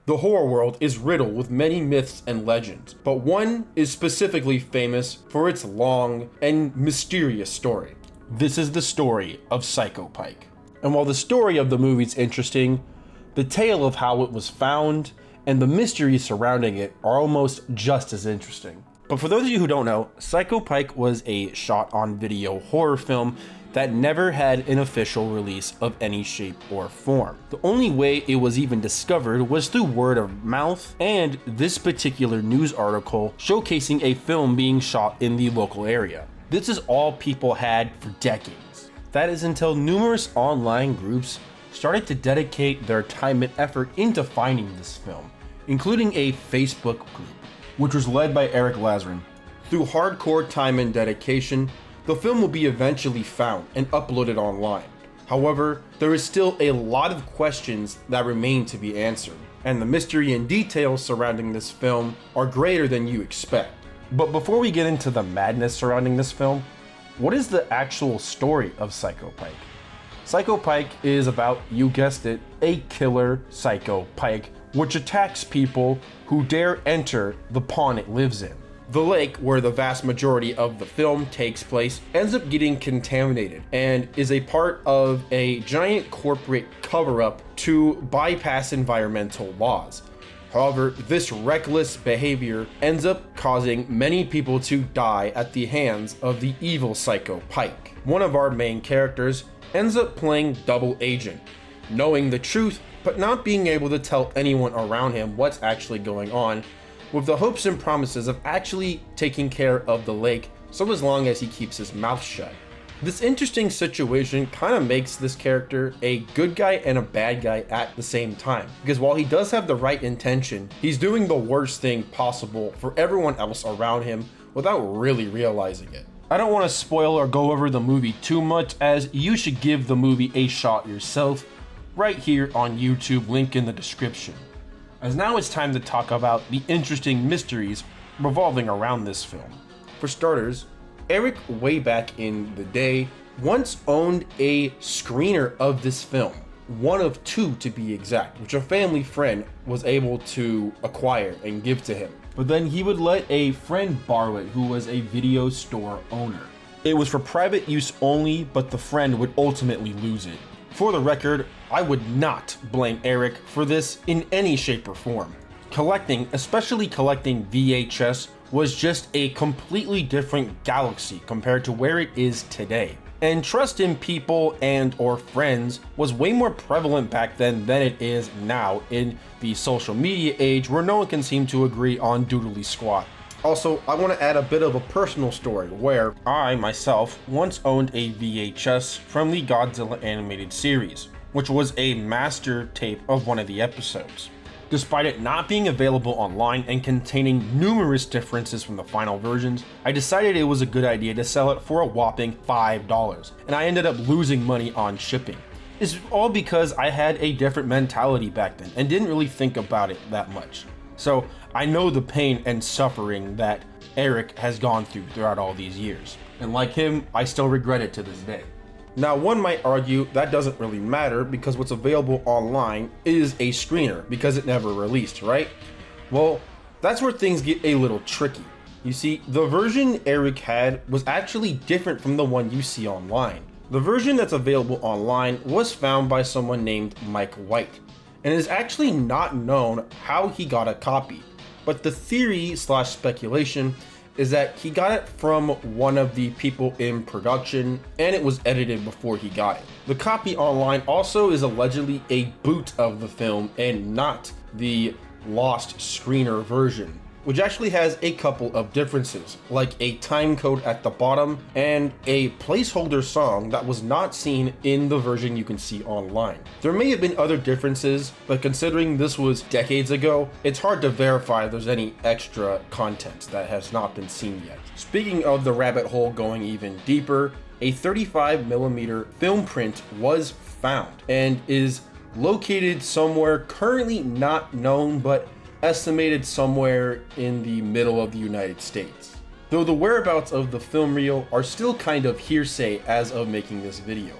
The horror world is riddled with many myths and legends, but one is specifically famous for its long and mysterious story. This is the story of Psycho Pike. And while the story of the movie is interesting, the tale of how it was found and the mystery surrounding it are almost just as interesting. But for those of you who don't know, Psycho Pike was a shot-on-video horror film that never had an official release of any shape or form. The only way it was even discovered was through word of mouth and this particular news article showcasing a film being shot in the local area. This is all people had for decades. That is until numerous online groups started to dedicate their time and effort into finding this film, including a Facebook group, which was led by Eric Lazarin. Through hardcore time and dedication, the film will be eventually found and uploaded online. However, there is still a lot of questions that remain to be answered, and the mystery and details surrounding this film are greater than you expect. But before we get into the madness surrounding this film, what is the actual story of Psycho Pike? Psycho Pike is about, you guessed it, a killer Psycho Pike, which attacks people who dare enter the pond it lives in. The lake, where the vast majority of the film takes place, ends up getting contaminated and is a part of a giant corporate cover-up to bypass environmental laws. However, this reckless behavior ends up causing many people to die at the hands of the evil Psycho Pike. One of our main characters ends up playing double agent, knowing the truth but not being able to tell anyone around him what's actually going on, with the hopes and promises of actually taking care of the lake so as long as he keeps his mouth shut. This interesting situation kind of makes this character a good guy and a bad guy at the same time, because while he does have the right intention, he's doing the worst thing possible for everyone else around him without really realizing it. I don't want to spoil or go over the movie too much, as you should give the movie a shot yourself right here on YouTube, link in the description. As now it's time to talk about the interesting mysteries revolving around this film. For starters, Eric, way back in the day, once owned a screener of this film, one of two to be exact, which a family friend was able to acquire and give to him. But then he would let a friend borrow it who was a video store owner. It was for private use only, but the friend would ultimately lose it. For the record, I would not blame Eric for this in any shape or form. Collecting, especially collecting VHS, was just a completely different galaxy compared to where it is today. And trust in people and or friends was way more prevalent back then than it is now in the social media age where no one can seem to agree on doodly squat. Also, I want to add a bit of a personal story where I, myself, once owned a VHS from the Godzilla animated series, which was a master tape of one of the episodes. Despite it not being available online and containing numerous differences from the final versions, I decided it was a good idea to sell it for a whopping $5, and I ended up losing money on shipping. It's all because I had a different mentality back then and didn't really think about it that much. So I know the pain and suffering that Eric has gone through throughout all these years. And like him, I still regret it to this day. Now, one might argue that doesn't really matter because what's available online is a screener because it never released, right? Well, that's where things get a little tricky. You see, the version Eric had was actually different from the one you see online. The version that's available online was found by someone named Mike White, and it is actually not known how he got a copy, but the theory / speculation is that he got it from one of the people in production and it was edited before he got it. The copy online also is allegedly a boot of the film and not the lost screener version, which actually has a couple of differences, like a time code at the bottom and a placeholder song that was not seen in the version you can see online. There may have been other differences, but considering this was decades ago, it's hard to verify there's any extra content that has not been seen yet. Speaking of the rabbit hole going even deeper, a 35mm film print was found and is located somewhere currently not known, but estimated somewhere in the middle of the United States. Though the whereabouts of the film reel are still kind of hearsay as of making this video.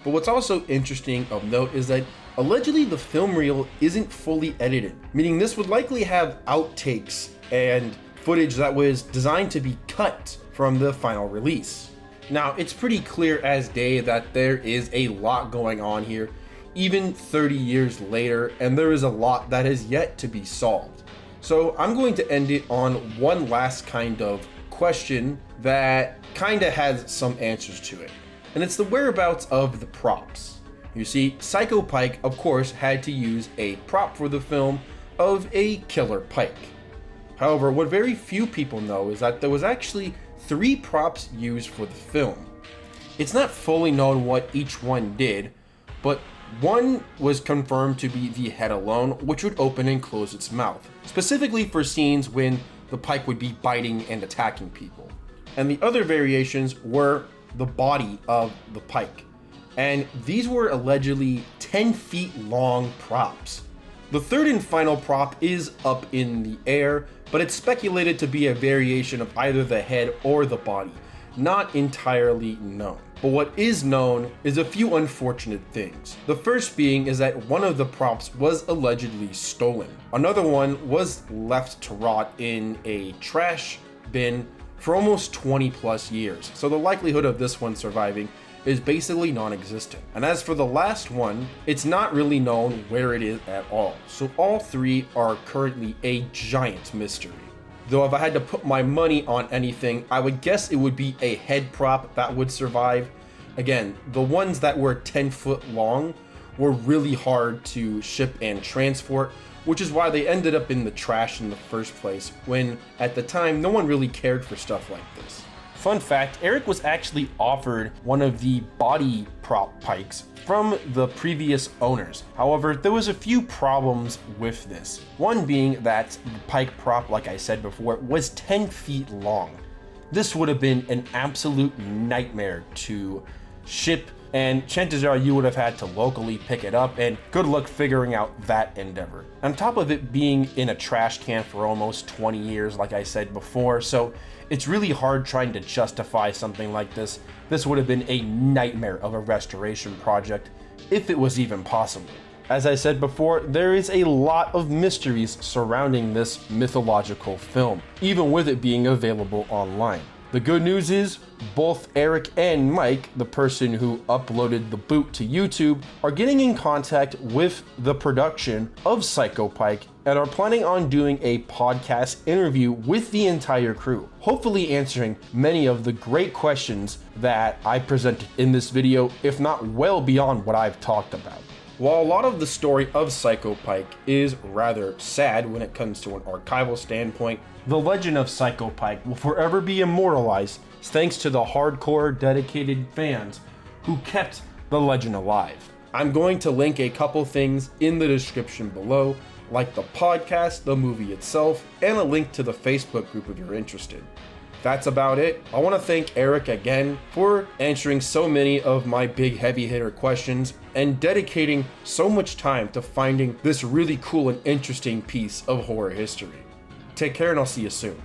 But what's also interesting of note is that Allegedly, the film reel isn't fully edited, meaning this would likely have outtakes and footage that was designed to be cut from the final release. Now, it's pretty clear as day that there is a lot going on here, even 30 years later, and there is a lot that has yet to be solved. So I'm going to end it on one last kind of question that kind of has some answers to it, and it's the whereabouts of the props. You see, Psycho Pike, of course, had to use a prop for the film of a killer Pike. However, what very few people know is that there was actually 3 props used for the film. It's not fully known what each one did, but one was confirmed to be the head alone, which would open and close its mouth, specifically for scenes when the Pike would be biting and attacking people. And the other variations were the body of the Pike, and these were allegedly 10 feet long props. The third and final prop is up in the air, but it's speculated to be a variation of either the head or the body, not entirely known. But what is known is a few unfortunate things. The first being is that one of the props was allegedly stolen. Another one was left to rot in a trash bin for almost 20 plus years, so the likelihood of this one surviving is basically non-existent. And as for the last one, it's not really known where it is at all. So all 3 are currently a giant mystery. Though if I had to put my money on anything, I would guess it would be a head prop that would survive. Again, the ones that were 10 foot long were really hard to ship and transport, which is why they ended up in the trash in the first place, when at the time no one really cared for stuff like this. Fun fact, Eric was actually offered one of the body prop Pikes from the previous owners. However, there was a few problems with this. One being that the Pike prop, like I said before, was 10 feet long. This would have been an absolute nightmare to ship, and chances are you would have had to locally pick it up, and good luck figuring out that endeavor. On top of it being in a trash can for almost 20 years, like I said before, so it's really hard trying to justify something like this. This would have been a nightmare of a restoration project, if it was even possible. As I said before, there is a lot of mysteries surrounding this mythological film, even with it being available online. The good news is, both Eric and Mike, the person who uploaded the boot to YouTube, are getting in contact with the production of Psycho Pike and are planning on doing a podcast interview with the entire crew, hopefully answering many of the great questions that I presented in this video, if not well beyond what I've talked about. While a lot of the story of Psycho Pike is rather sad when it comes to an archival standpoint, the legend of Psycho Pike will forever be immortalized thanks to the hardcore, dedicated fans who kept the legend alive. I'm going to link a couple things in the description below, like the podcast, the movie itself, and a link to the Facebook group if you're interested. That's about it. I want to thank Eric again for answering so many of my big heavy hitter questions and dedicating so much time to finding this really cool and interesting piece of horror history. Take care and I'll see you soon.